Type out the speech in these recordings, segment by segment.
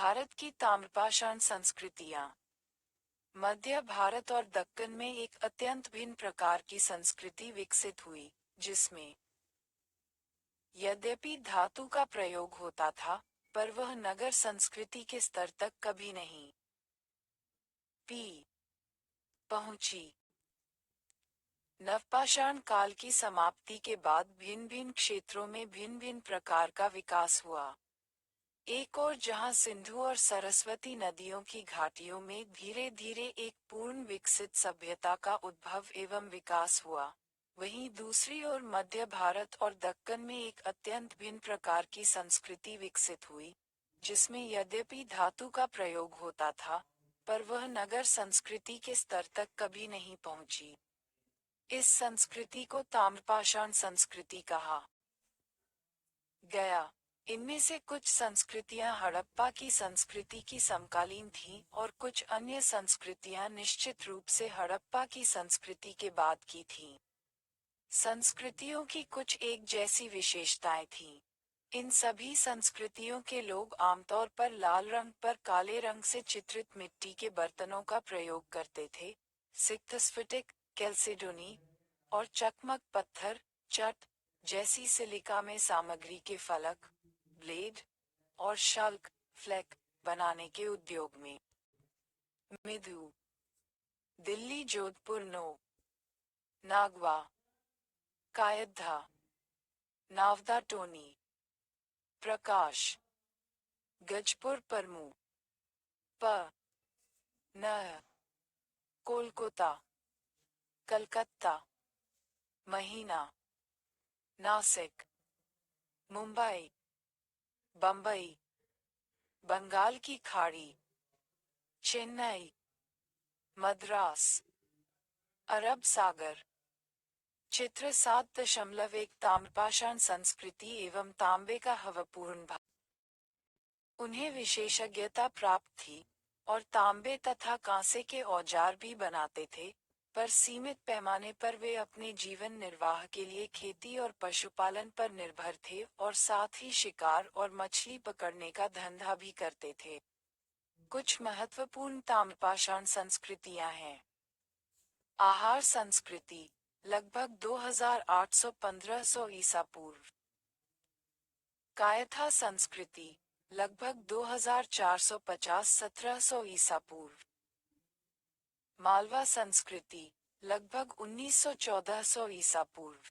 भारत की ताम्रपाषाण संस्कृतियां। मध्य भारत और दक्कन में एक अत्यंत भिन्न प्रकार की संस्कृति विकसित हुई, जिसमें यद्यपि धातु का प्रयोग होता था, पर वह नगर संस्कृति के स्तर तक कभी नहीं पहुंची। नवपाषाण काल की समाप्ति के बाद भिन्न भिन्न क्षेत्रों में भिन्न भिन्न प्रकार का विकास हुआ। एक और जहां सिंधु और सरस्वती नदियों की घाटियों में धीरे धीरे एक पूर्ण विकसित सभ्यता का उद्भव एवं विकास हुआ, वहीं दूसरी ओर मध्य भारत और दक्कन में एक अत्यंत भिन्न प्रकार की संस्कृति विकसित हुई, जिसमें यद्यपि धातु का प्रयोग होता था, पर वह नगर संस्कृति के स्तर तक कभी नहीं पहुंची। इस संस्कृति को ताम्रपाषाण संस्कृति कहा गया। इनमें से कुछ संस्कृतियां हड़प्पा की संस्कृति की समकालीन थीं और कुछ अन्य संस्कृतियां निश्चित रूप से हड़प्पा की संस्कृति के बाद की थीं। संस्कृतियों की कुछ एक जैसी विशेषताएं थीं। इन सभी संस्कृतियों के लोग आमतौर पर लाल रंग पर काले रंग से चित्रित मिट्टी के बर्तनों का प्रयोग करते थे, सिक्थस्फटिक, कैल्सिडोनी और चकमक पत्थर, चट जैसी सिलिका में सामग्री के फलक, ब्लेड और शल्क, फ्लैक बनाने के उद्योग में। मिधु, दिल्ली, जोधपुर, नागवा, कायद्धा, नावदा, टोनी, प्रकाश, गजपुर, परमू, न, कोलकाता, कलकत्ता, महीना, नासिक, मुंबई, बंबई, बंगाल की खाड़ी, चेन्नई, मद्रास, अरब सागर। चित्र 7.1 ताम्रपाषाण संस्कृति एवं तांबे का हवपूर्ण भाग। उन्हें विशेषज्ञता प्राप्त थी और तांबे तथा कांसे के औजार भी बनाते थे, पर सीमित पैमाने पर वे अपने जीवन निर्वाह के लिए खेती और पशुपालन पर निर्भर थे और साथ ही शिकार और मछली पकड़ने का धंधा भी करते थे। कुछ महत्वपूर्ण ताम्रपाषाण संस्कृतियां हैं। आहार संस्कृति, लगभग 2800-1500 ईसा पूर्व। कायथा संस्कृति, लगभग 2450-1700 ईसा पूर्व। मालवा संस्कृति, लगभग 1900-1400 ईसा पूर्व।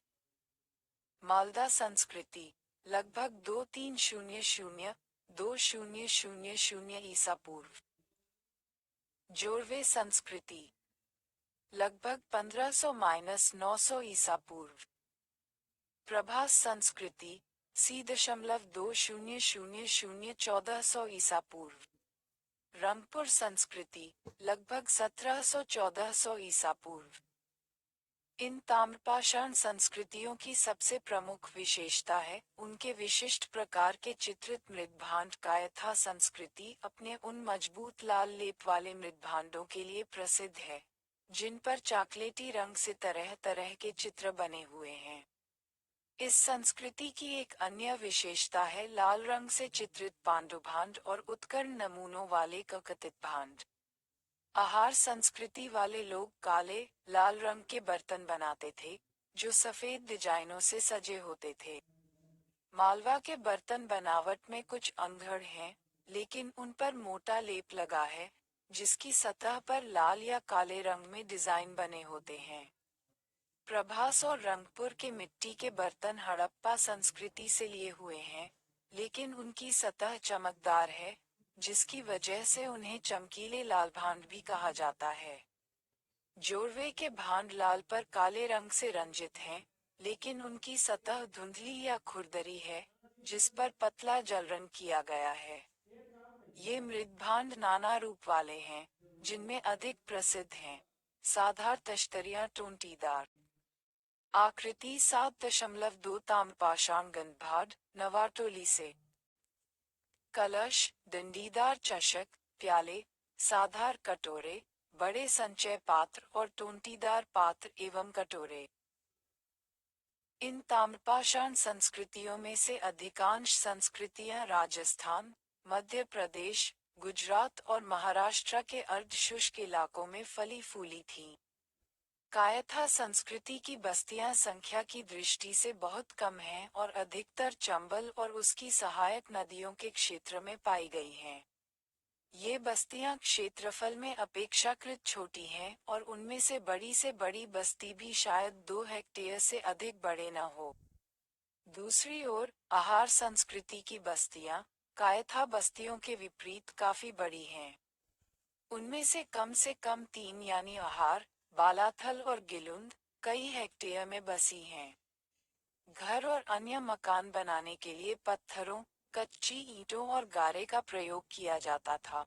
मालदा संस्कृति, लगभग 2300-2000 ईसा पूर्व। जोरवे संस्कृति, लगभग 1500-900 ईसा पूर्व। प्रभास संस्कृति, C.2000-1400 ईसा पूर्व। रंगपुर संस्कृति, लगभग 1700-1400 ईसा पूर्व। इन ताम्रपाषाण संस्कृतियों की सबसे प्रमुख विशेषता है उनके विशिष्ट प्रकार के चित्रित मृदभांड। कायथा संस्कृति अपने उन मजबूत लाल लेप वाले मृदभांडों के लिए प्रसिद्ध है, जिन पर चॉकलेटी रंग से तरह तरह के चित्र बने हुए हैं। इस संस्कृति की एक अन्य विशेषता है लाल रंग से चित्रित पांडुभांड और उत्कीर्ण नमूनों वाले ककतित भांड। आहार संस्कृति वाले लोग काले, लाल रंग के बर्तन बनाते थे, जो सफेद डिजाइनों से सजे होते थे। मालवा के बर्तन बनावट में कुछ अंधड़ हैं, लेकिन उन पर मोटा लेप लगा है, जिसकी सतह पर लाल या काले रंग में डिजाइन बने होते हैं। प्रभास और रंगपुर के मिट्टी के बर्तन हड़प्पा संस्कृति से लिए हुए हैं, लेकिन उनकी सतह चमकदार है, जिसकी वजह से उन्हें चमकीले लाल भांड भी कहा जाता है। जोरवे के भांड लाल पर काले रंग से रंजित हैं, लेकिन उनकी सतह धुंधली या खुरदरी है, जिस पर पतला जलरंग किया गया है। ये मृदभांड नाना रूप वाले हैं, जिनमें अधिक प्रसिद्ध हैं साधार तश्तरियां, टोंटीदार आकृति 7.2 ताम्रपाषाण गंधभांड, नवाटोली से। कलश, डंडीदार चषक, प्याले, साधार कटोरे, बड़े संचय पात्र और टोंटीदार पात्र एवं कटोरे। इन ताम्रपाषाण संस्कृतियों में से अधिकांश संस्कृतियां राजस्थान, मध्य प्रदेश, गुजरात और महाराष्ट्र के अर्धशुष्क इलाकों में फली फूली थीं। कायथा संस्कृति की बस्तियां संख्या की दृष्टि से बहुत कम हैं और अधिकतर चंबल और उसकी सहायक नदियों के क्षेत्र में पाई गई हैं। ये बस्तियां क्षेत्रफल में अपेक्षाकृत छोटी हैं और उनमें से बड़ी बस्ती भी शायद 2 हेक्टेयर से अधिक बड़े न हो। दूसरी ओर आहार संस्कृति की बस्तियां कायथा बस्तियों के विपरीत काफी बड़ी हैं। उनमें से कम 3 यानी आहार, बालाथल और गिलुंद कई हेक्टेयर में बसी हैं। घर और अन्य मकान बनाने के लिए पत्थरों, कच्ची ईंटों और गारे का प्रयोग किया जाता था।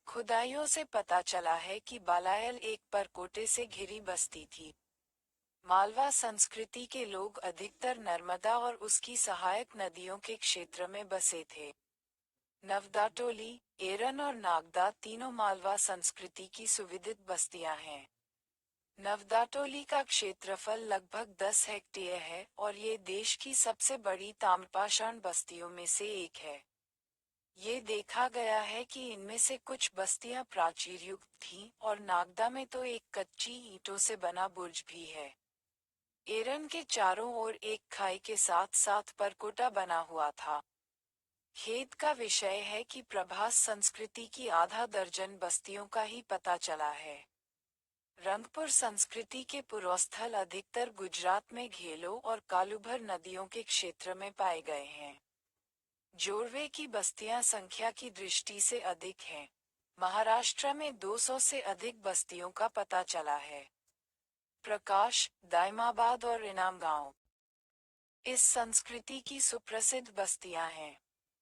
खुदाइयों से पता चला है कि बालायल एक परकोटे से घिरी बस्ती थी। मालवा संस्कृति के लोग अधिकतर नर्मदा और उसकी सहायक नदियों के क्षेत्र में बसे थे। नवदाटोली, एरन और नागदा तीनों मालवा संस्कृति की सुविदित बस्तियां हैं। नवदाटोली का क्षेत्रफल लगभग 10 हेक्टेयर है और ये देश की सबसे बड़ी ताम्रपाषाण बस्तियों में से एक है। ये देखा गया है कि इनमें से कुछ बस्तियां प्राचीर युक्त थीं और नागदा में तो एक कच्ची ईंटों से बना बुर्ज भी है। एरन के चारों ओर एक खाई के साथ साथ परकोटा बना हुआ था। खेद का विषय है कि प्रभास संस्कृति की आधा दर्जन बस्तियों का ही पता चला है। रंगपुर संस्कृति के पूर्वस्थल अधिकतर गुजरात में घेलो और कालूभर नदियों के क्षेत्र में पाए गए हैं। जोरवे की बस्तियां संख्या की दृष्टि से अधिक हैं। महाराष्ट्र में 200 से अधिक बस्तियों का पता चला है। प्रकाश, दाइमाबाद और इनाम गांव इस संस्कृति की सुप्रसिद्ध बस्तियां हैं।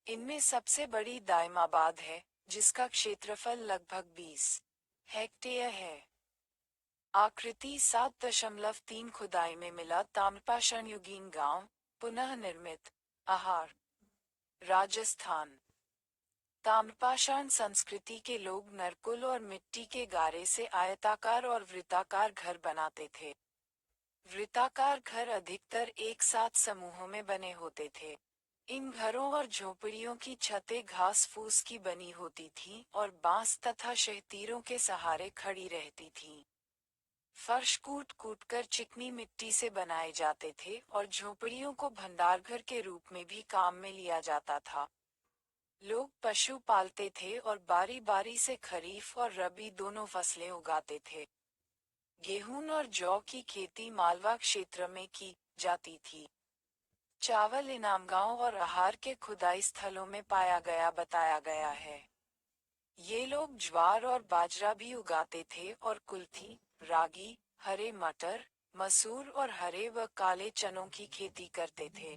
इनमें सबसे बड़ी दाइमाबाद है, जिसका क्षेत्रफल लगभग 20 हेक्टेयर है। आकृति 7.3 खुदाई में मिला ताम्रपाषाण युगीन गांव, पुनः निर्मित। आहार, राजस्थान। ताम्रपाषाण संस्कृति के लोग नरकुल और मिट्टी के गारे से आयताकार और वृत्ताकार घर बनाते थे। वृत्ताकार घर अधिकतर एक साथ समूहों में बने होते थे। इन घरों और झोपड़ियों की छतें घास फूस की बनी होती थीं और बांस तथा शहतीरों के सहारे खड़ी रहती थीं। फर्श कूट कूट कर चिकनी मिट्टी से बनाए जाते थे और झोपड़ियों को भंडारघर के रूप में भी काम में लिया जाता था। लोग पशु पालते थे और बारी बारी से खरीफ और रबी दोनों फसलें उगाते थे। गेहूं और जौ की खेती मालवा क्षेत्र में की जाती थी। चावल इनामगांव और आहार के खुदाई स्थलों में पाया गया बताया गया है। ये लोग ज्वार और बाजरा भी उगाते थे और कुल्थी, रागी, हरे मटर, मसूर और हरे व काले चनों की खेती करते थे।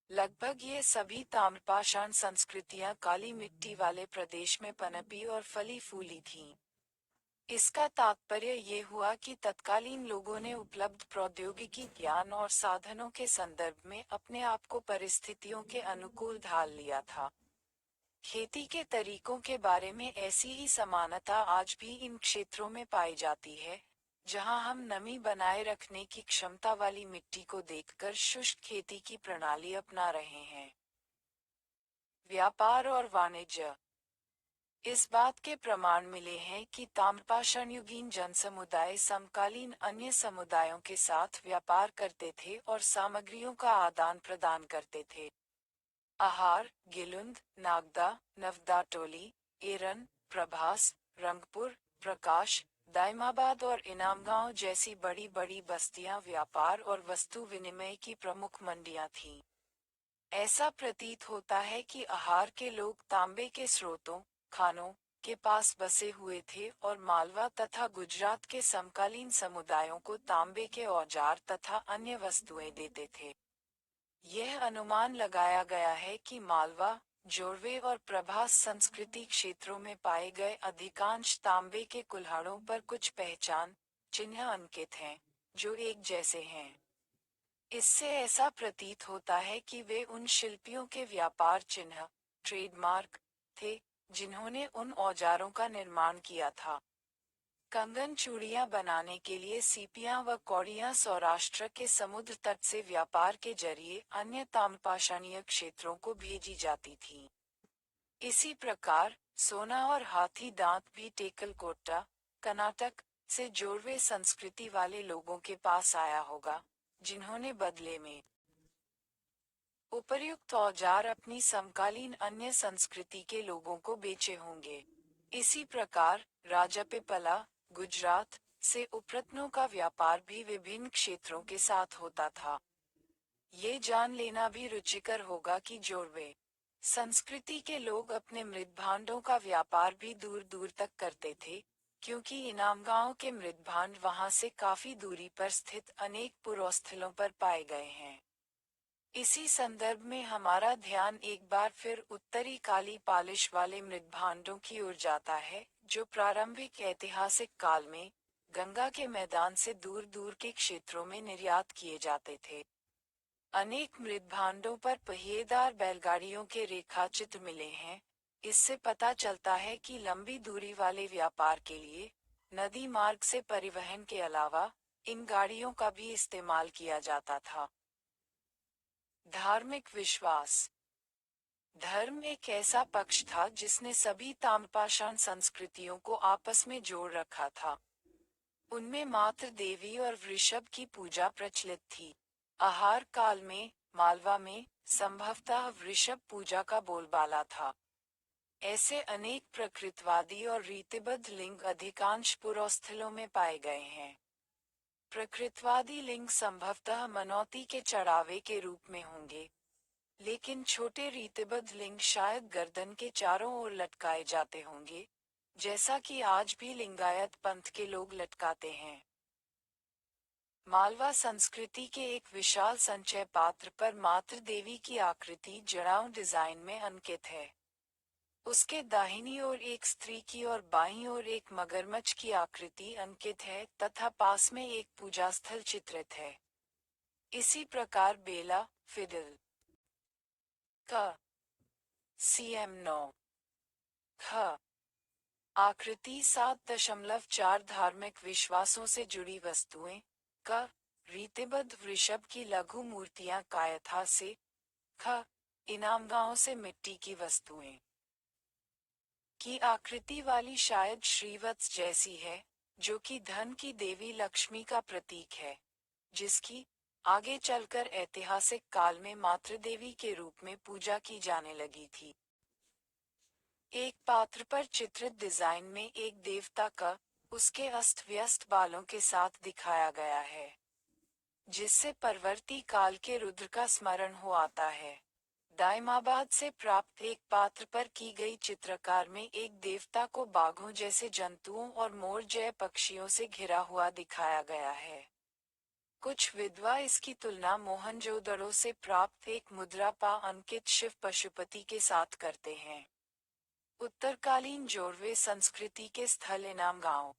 लगभग ये सभी ताम्रपाषाण संस्कृतियां काली मिट्टी वाले प्रदेश में पनपी और फली फूली थीं। इसका तात्पर्य ये हुआ कि तत्कालीन लोगों ने उपलब्ध प्रौद्योगिकी ज्ञान और साधनों के संदर्भ में अपने आप को परिस्थितियों के अनुकूल ढाल लिया था। खेती के तरीकों के बारे में ऐसी ही समानता आज भी इन क्षेत्रों में पाई जाती है, जहां हम नमी बनाए रखने की क्षमता वाली मिट्टी को देखकर शुष्क खेती की प्रणाली अपना रहे हैं। व्यापार और वाणिज्य। इस बात के प्रमाण मिले हैं कि ताम्रपाषाण युगीन जनसमुदाय समकालीन अन्य समुदायों के साथ व्यापार करते थे और सामग्रियों का आदान प्रदान करते थे। आहार, गिलुंद, नागदा, नवदाटोली, एरन, प्रभास, रंगपुर, प्रकाश, दाइमाबाद और इनामगांव जैसी बड़ी बड़ी बस्तियां व्यापार और वस्तु विनिमय की प्रमुख मंडियां थीं। ऐसा प्रतीत होता है कि आहार के लोग तांबे के स्रोतों, खानों के पास बसे हुए थे और मालवा तथा गुजरात के समकालीन समुदायों को तांबे के औजार तथा अन्य वस्तुएं देते थे। यह अनुमान लगाया गया है कि मालवा, जोरवे और प्रभास संस्कृति क्षेत्रों में पाए गए अधिकांश तांबे के कुल्हाड़ों पर कुछ पहचान चिन्ह अंकित हैं, जो एक जैसे हैं। इससे ऐसा प्रतीत होता है कि वे उन शिल्पियों के व्यापार चिन्ह, ट्रेडमार्क थे, जिन्होंने उन औजारों का निर्माण किया था। कंगन चूड़ियां बनाने के लिए सीपियां व कौड़ियां सौराष्ट्र के समुद्र तट से व्यापार के जरिए अन्य ताम्रपाषाणीय क्षेत्रों को भेजी जाती थीं। इसी प्रकार सोना और हाथी दांत भी टेकलकोट्टा, कर्नाटक से जोड़वे संस्कृति वाले लोगों के पास आया होगा, जिन्होंने बदले में उपर्युक्त औजार अपनी समकालीन अन्य संस्कृति के लोगों को बेचे होंगे। इसी प्रकार राजापिपला, गुजरात से उपरत्नों का व्यापार भी विभिन्न क्षेत्रों के साथ होता था। ये जान लेना भी रुचिकर होगा कि जोड़वे संस्कृति के लोग अपने मृत भांडों का व्यापार भी दूर दूर तक करते थे, क्योंकि इनाम गांव के मृत भांड वहां से काफी दूरी पर स्थित अनेक पुरोस्थलों पर पाए गए हैं। इसी संदर्भ में हमारा ध्यान एक बार फिर उत्तरी काली पालिश वाले मृत भांडों की ओर जाता है, जो प्रारंभिक ऐतिहासिक काल में गंगा के मैदान से दूर दूर के क्षेत्रों में निर्यात किए जाते थे। अनेक मृत भांडों पर पहिएदार बैलगाड़ियों के रेखाचित्र मिले हैं। इससे पता चलता है कि लंबी दूरी वाले व्यापार के लिए नदी मार्ग से परिवहन के अलावा इन गाड़ियों का भी इस्तेमाल किया जाता था। धार्मिक विश्वास। धर्म एक ऐसा पक्ष था जिसने सभी ताम्रपाषाण संस्कृतियों को आपस में जोड़ रखा था। उनमें मातृ देवी और वृषभ की पूजा प्रचलित थी। आहार काल में मालवा में संभवतः वृषभ पूजा का बोलबाला था। ऐसे अनेक प्रकृतवादी और रीतिबद्ध लिंग अधिकांश पुरोस्थलों में पाए गए हैं। प्रकृतवादी लिंग संभवतः मनौती के चढ़ावे के रूप में होंगे, लेकिन छोटे रीतिबद्ध लिंग शायद गर्दन के चारों ओर लटकाए जाते होंगे, जैसा कि आज भी लिंगायत पंथ के लोग लटकाते हैं। मालवा संस्कृति के एक विशाल संचय पात्र पर मातृ देवी की आकृति जड़ाऊ डिजाइन में अंकित है। उसके दाहिनी ओर एक स्त्री की और बाईं ओर एक मगरमच्छ की आकृति अंकित है तथा पास में एक पूजा स्थल चित्रित है। इसी प्रकार बेला, फिडल का CM9 ख आकृति 7.4 धार्मिक विश्वासों से जुड़ी वस्तुएं का रीतिबद्ध वृषभ की लघु मूर्तियां कायथा से ख इनाम गांव से मिट्टी की वस्तुएं की आकृति वाली शायद श्रीवत्स जैसी है, जो कि धन की देवी लक्ष्मी का प्रतीक है, जिसकी आगे चलकर ऐतिहासिक काल में मातृ देवी के रूप में पूजा की जाने लगी थी। एक पात्र पर चित्रित डिजाइन में एक देवता का उसके अस्त व्यस्त बालों के साथ दिखाया गया है, जिससे परवर्ती काल के रुद्र का स्मरण हो आता है। दाइमाबाद से प्राप्त एक पात्र पर की गई चित्रकार में एक देवता को बाघों जैसे जंतुओं और मोर जय पक्षियों से घिरा हुआ दिखाया गया है। कुछ विद्वान इसकी तुलना मोहनजोदड़ो से प्राप्त एक मुद्रा पा अंकित शिव पशुपति के साथ करते हैं। उत्तरकालीन जोड़वे संस्कृति के स्थल इनाम गांव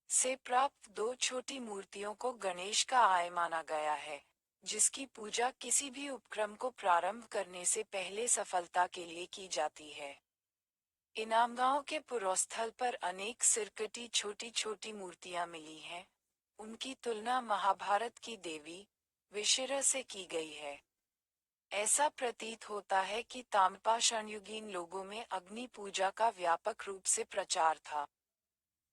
से प्राप्त दो छोटी मूर्तियों को गणेश का आय माना गया है, जिसकी पूजा किसी भी उपक्रम को प्रारंभ करने से पहले सफलता के लिए की जाती है। इनाम गांव के पुरोस्थल पर अनेक सिरकटी छोटी छोटी मूर्तियां मिली हैं। उनकी तुलना महाभारत की देवी विशिरा से की गई है। ऐसा प्रतीत होता है कि ताम्रपाषाणयुगीन लोगों में अग्नि पूजा का व्यापक रूप से प्रचार था।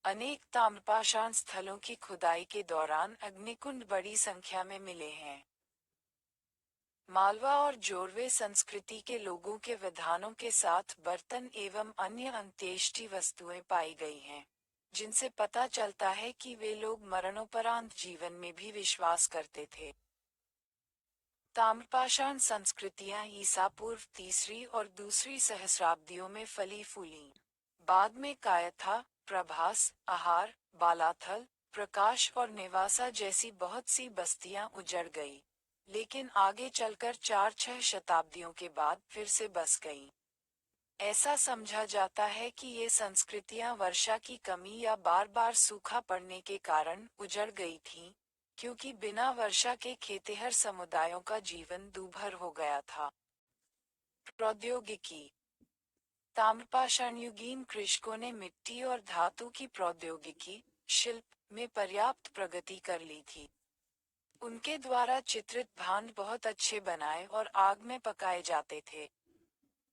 अनेक ताम्रपाषाण स्थलों की खुदाई के दौरान अग्निकुंड बड़ी संख्या में मिले हैं। मालवा और जोड़वे संस्कृति के लोगों के विधानों के साथ बर्तन एवं अन्य अंत्येष्टि वस्तुएं पाई गई हैं, जिनसे पता चलता है कि वे लोग मरणोपरांत जीवन में भी विश्वास करते थे। ताम्रपाषाण संस्कृतियां ईसा पूर्व तीसरी और दूसरी सहस्राब्दियों में फली फूली। बाद में कायथा, प्रभास, आहार, बालाथल, प्रकाश और नेवासा जैसी बहुत सी बस्तियां उजड़ गई, लेकिन आगे चलकर 4-6 शताब्दियों के बाद फिर से बस गईं। ऐसा समझा जाता है कि ये संस्कृतियां वर्षा की कमी या बार बार सूखा पड़ने के कारण उजड़ गई थीं, क्योंकि बिना वर्षा के खेतिहर समुदायों का जीवन दूभर हो गया था। प्रौद्योगिकी। ताम्रपाषाणयुगीन कृषकों ने मिट्टी और धातु की प्रौद्योगिकी, शिल्प में पर्याप्त प्रगति कर ली थी। उनके द्वारा चित्रित भांड बहुत अच्छे बनाए और आग में पकाए जाते थे।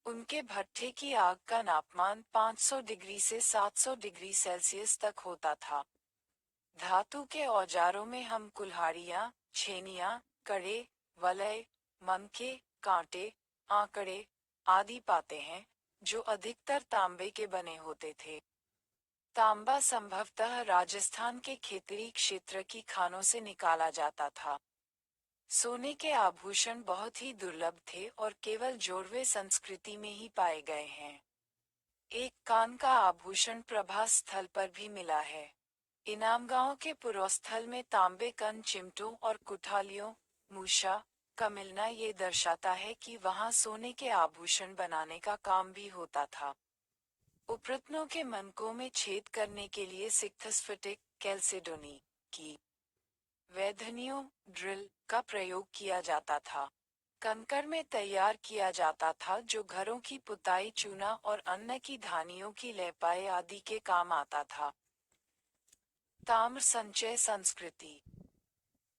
उनके भट्ठे की आग का तापमान 500 डिग्री से 700 डिग्री सेल्सियस तक होता था। धातु के औजारों में हम कुल्हाड़ियाँ, छेनियाँ, कड़े, वलय, मनके, कांटे, आंकड़े आदि पाते हैं, जो अधिकतर तांबे के बने होते थे। तांबा संभवतः राजस्थान के खेतड़ी क्षेत्र की खानों से निकाला जाता था। सोने के आभूषण बहुत ही दुर्लभ थे और केवल जोड़वे संस्कृति में ही पाए गए हैं। एक कान का आभूषण प्रभास स्थल पर भी मिला है। इनामगांव के पुरोस्थल में तांबे कन चिमटों और कुठालियों, मूषा का मिलना ये दर्शाता है कि वहां सोने के आभूषण बनाने का काम भी होता था। उपरत्नों के मनकों में छेद करने के लिए सिक्थस्फटिक कैल्सिडोनी की वैधनियों ड्रिल का प्रयोग किया जाता था। कंकर में तैयार किया जाता था, जो घरों की पुताई, चूना और अन्न की धानियों की लेपाई आदि के काम आता था। ताम्र संचय संस्कृति।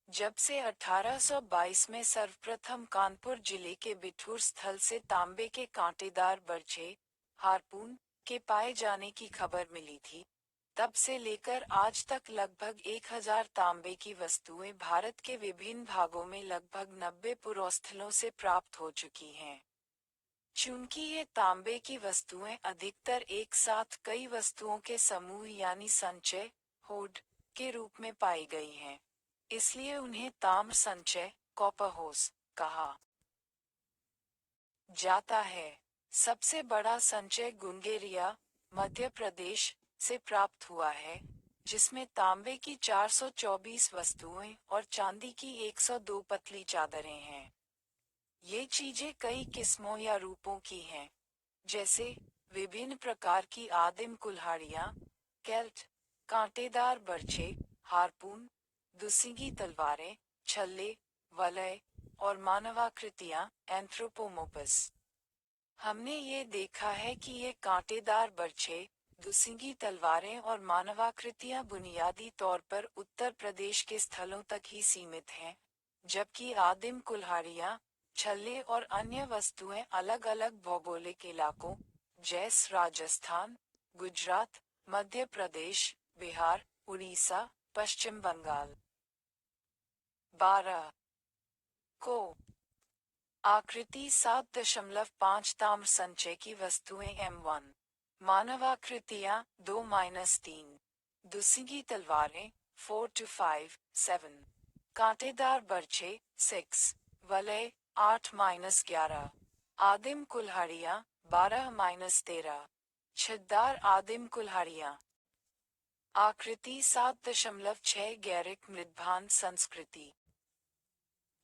जब से 1822 में सर्वप्रथम कानपुर जिले के बिठूर स्थल से तांबे के कांटेदार बर्छे, हारपून के पाए जाने की खबर मिली थी, तब से लेकर आज तक लगभग 1000 तांबे की वस्तुएं भारत के विभिन्न भागों में लगभग 90 पुरोस्थलों से प्राप्त हो चुकी हैं। चूंकि ये तांबे की वस्तुएं अधिकतर एक साथ कई वस्तुओं के समूह यानी संचय, होड़ के रूप में पाई गई हैं, इसलिए उन्हें ताम्र संचय, कॉपर कहा जाता है। सबसे बड़ा संचय गुंगेरिया, मध्य प्रदेश से प्राप्त हुआ है, जिसमें तांबे की 424 वस्तुएं और चांदी की 102 पतली चादरें हैं। ये चीजें कई किस्मों या रूपों की हैं, जैसे विभिन्न प्रकार की आदिम कुल्हाड़ियाँ, कैल्ट, कांटेदार बर्छे, हारपून, दुसिंगी तलवारें, छल्ले, वलय और मानवाकृतियाँ, एंथ्रोपोमोपस। हमने ये देखा है कि ये कांटेदार बर्छे, दुसिंगी तलवारें और मानवाकृतियाँ बुनियादी तौर पर उत्तर प्रदेश के स्थलों तक ही सीमित हैं, जबकि आदिम कुल्हाड़ियाँ, छल्ले और अन्य वस्तुएं अलग अलग भौगोलिक इलाकों, जैसे राजस्थान, गुजरात, मध्य प्रदेश, बिहार, उड़ीसा, पश्चिम बंगाल। 12 को आकृति 7.5 ताम्र संचय की वस्तुएं M1। मानवाकृतियां 2-3। दुसिंगी तलवारें 4-5, 7। कांटेदार बर्छे 6। वलय 8-11। आदिम कुल्हाड़ियां 12-13। छद्दार आदिम कुल्हाड़ियां। आकृति 7.6 गैरिक मृदभान संस्कृति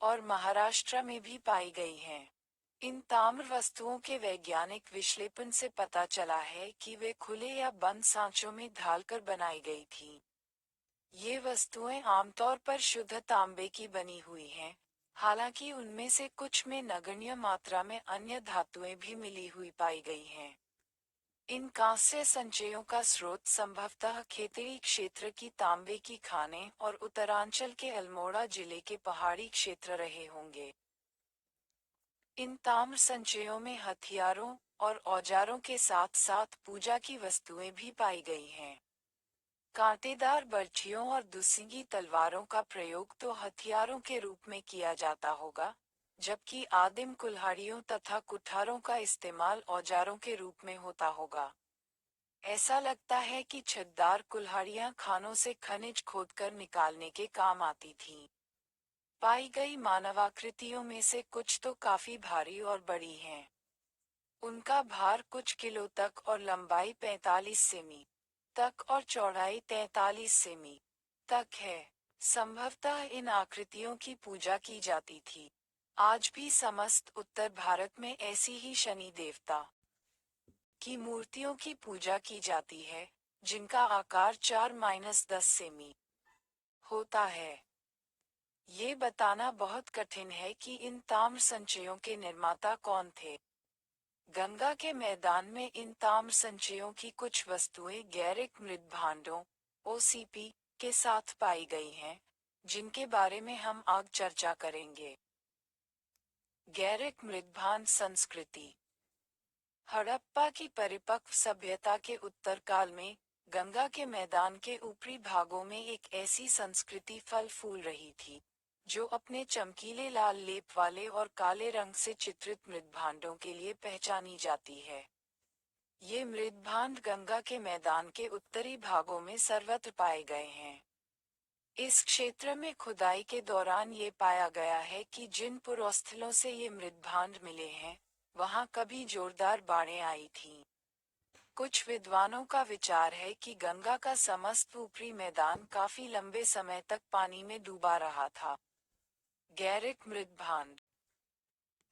और महाराष्ट्र में भी पाई गई हैं। इन ताम्र वस्तुओं के वैज्ञानिक विश्लेषण से पता चला है कि वे खुले या बंद सांचों में ढालकर बनाई गई थीं। ये वस्तुएं आमतौर पर शुद्ध तांबे की बनी हुई हैं, हालांकि उनमें से कुछ में नगण्य मात्रा में अन्य धातुएं भी मिली हुई पाई गई हैं। इन कांस्य संचयों का स्रोत संभवतः खेतड़ी क्षेत्र की तांबे की खानें और उत्तरांचल के अल्मोड़ा जिले के पहाड़ी क्षेत्र रहे होंगे। इन ताम्र संचयों में हथियारों और औजारों के साथ साथ पूजा की वस्तुएं भी पाई गई हैं। कांटेदार बर्छियों और दुसिंगी तलवारों का प्रयोग तो हथियारों के रूप में किया जाता होगा, जबकि आदिम कुल्हाड़ियों तथा कुठारों का इस्तेमाल औजारों के रूप में होता होगा। ऐसा लगता है कि छद्दार कुल्हाड़ियां खानों से खनिज खोदकर निकालने के काम आती थीं। पाई गई मानवाकृतियों में से कुछ तो काफी भारी और बड़ी हैं। उनका भार कुछ किलो तक और लंबाई 45 सेमी तक और चौड़ाई 43 सेमी तक है। संभवतः इन आकृतियों की पूजा की जाती थी। आज भी समस्त उत्तर भारत में ऐसी ही शनि देवता की मूर्तियों की पूजा की जाती है, जिनका आकार 4-10 सेमी होता है। ये बताना बहुत कठिन है कि इन ताम्र संचयों के निर्माता कौन थे। गंगा के मैदान में इन ताम्र संचयों की कुछ वस्तुएं गैरिक मृदभांडों (OCP) के साथ पाई गई हैं, जिनके बारे में हम आगे चर्चा करेंगे। गैरिक मृदभांड संस्कृति। हड़प्पा की परिपक्व सभ्यता के उत्तरकाल में गंगा के मैदान के ऊपरी भागों में एक ऐसी संस्कृति फल फूल रही थी जो अपने चमकीले लाल लेप वाले और काले रंग से चित्रित मृदभांडों के लिए पहचानी जाती है। ये मृदभांड गंगा के मैदान के उत्तरी भागों में सर्वत्र पाए गए हैं। इस क्षेत्र में खुदाई के दौरान ये पाया गया है कि जिन पुरोस्थलों से ये मृदभांड मिले हैं, वहां कभी जोरदार बाढ़ें आई थीं। कुछ विद्वानों का विचार है कि गंगा का समस्त ऊपरी मैदान काफी लंबे समय तक पानी में डूबा रहा था। गैरिक मृदभांड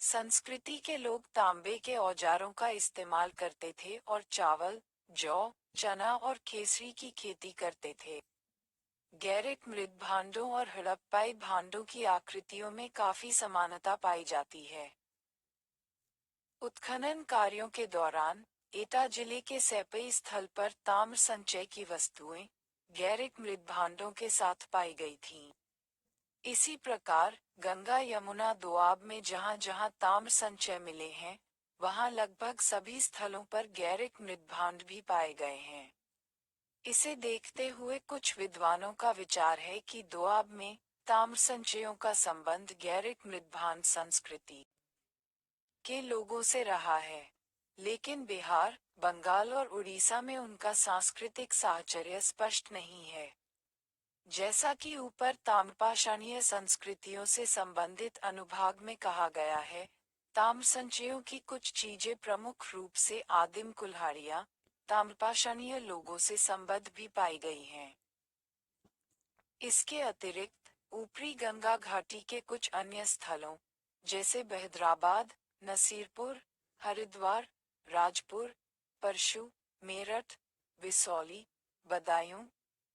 संस्कृति के लोग तांबे के औजारों का इस्तेमाल करते थे और चावल, जौ, चना और केसरी की खेती करते थे। गैरिक मृदभांडों और हड़प्पाई भांडों की आकृतियों में काफी समानता पाई जाती है। उत्खनन कार्यों के दौरान एटा जिले के सैपई स्थल पर ताम्र संचय की वस्तुएं गैरिक मृदभांडों के साथ पाई गई थीं। इसी प्रकार गंगा यमुना दोआब में जहां जहां ताम्र संचय मिले हैं, वहां लगभग सभी स्थलों पर गैरिक मृदभांड भी पाए गए हैं। इसे देखते हुए कुछ विद्वानों का विचार है कि दोआब में ताम्र संचयों का संबंध गैरिक मृदभांड संस्कृति के लोगों से रहा है, लेकिन बिहार, बंगाल और उड़ीसा में उनका सांस्कृतिक साहचर्य स्पष्ट नहीं है। जैसा कि ऊपर ताम्रपाषाणीय संस्कृतियों से संबंधित अनुभाग में कहा गया है, ताम्र संचयों की कुछ चीजें प्रमुख रूप से आदिम कुल्हाड़ियां, ताम्रपाषाणीय लोगों से संबद्ध भी पाई गई हैं। इसके अतिरिक्त ऊपरी गंगा घाटी के कुछ अन्य स्थलों, जैसे बहदराबाद, नसीरपुर, हरिद्वार, राजपुर, परशु, मेरठ, बिसौली, बदायूं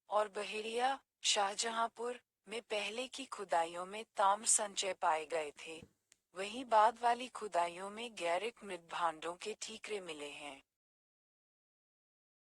और बहेड़िया, शाहजहांपुर में पहले की खुदाइयों में ताम्र संचय पाए गए थे। वहीं बाद वाली खुदाइयों में गैरिक मृदभांडों के ठीकरे मिले हैं।